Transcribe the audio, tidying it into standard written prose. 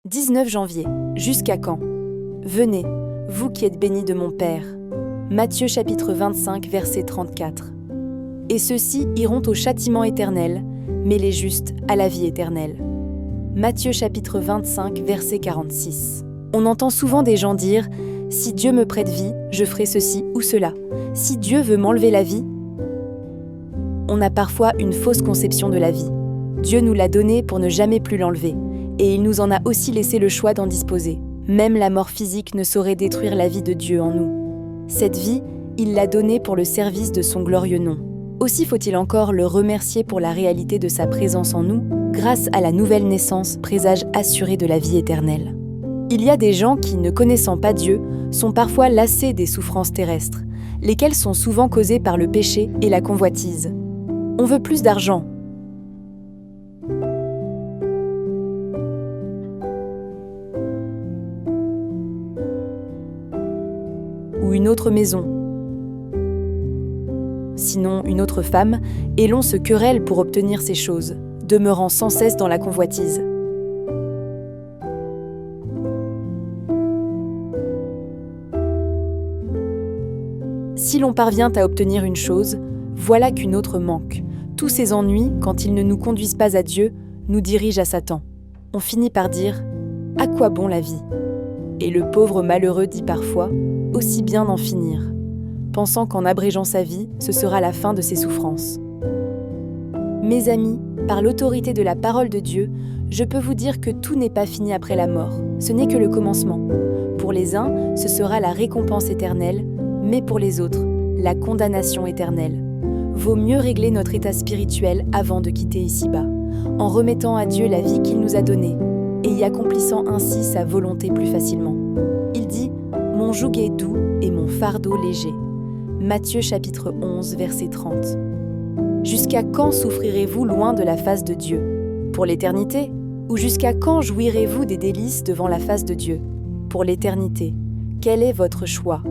19 janvier. Jusqu'à quand? Venez, vous qui êtes bénis de mon Père. Matthieu chapitre 25, verset 34. Et ceux-ci iront au châtiment éternel, mais les justes à la vie éternelle. Matthieu chapitre 25, verset 46. On entend souvent des gens dire « Si Dieu me prête vie, je ferai ceci ou cela. Si Dieu veut m'enlever la vie », on a parfois une fausse conception de la vie. Dieu nous l'a donnée pour ne jamais plus l'enlever, et il nous en a aussi laissé le choix d'en disposer. Même la mort physique ne saurait détruire la vie de Dieu en nous. Cette vie, il l'a donnée pour le service de son glorieux nom. Aussi faut-il encore le remercier pour la réalité de sa présence en nous, grâce à la nouvelle naissance, présage assuré de la vie éternelle. Il y a des gens qui, ne connaissant pas Dieu, sont parfois lassés des souffrances terrestres, lesquelles sont souvent causées par le péché et la convoitise. On veut plus d'argent. Ou une autre maison. Sinon une autre femme, et l'on se querelle pour obtenir ces choses, demeurant sans cesse dans la convoitise. Si l'on parvient à obtenir une chose, voilà qu'une autre manque. Tous ces ennuis, quand ils ne nous conduisent pas à Dieu, nous dirigent à Satan. On finit par dire « À quoi bon la vie ?» Et le pauvre malheureux dit parfois « Aussi bien d'en finir », pensant qu'en abrégeant sa vie, ce sera la fin de ses souffrances. Mes amis, par l'autorité de la parole de Dieu, je peux vous dire que tout n'est pas fini après la mort. Ce n'est que le commencement. Pour les uns, ce sera la récompense éternelle, mais pour les autres, la condamnation éternelle. Vaut mieux régler notre état spirituel avant de quitter ici-bas, en remettant à Dieu la vie qu'il nous a donnée, et y accomplissant ainsi sa volonté plus facilement. Il dit « Mon joug est doux et mon fardeau léger ». Matthieu chapitre 11, verset 30. Jusqu'à quand souffrirez-vous loin de la face de Dieu? Pour l'éternité? Ou jusqu'à quand jouirez-vous des délices devant la face de Dieu? Pour l'éternité. Quel est votre choix?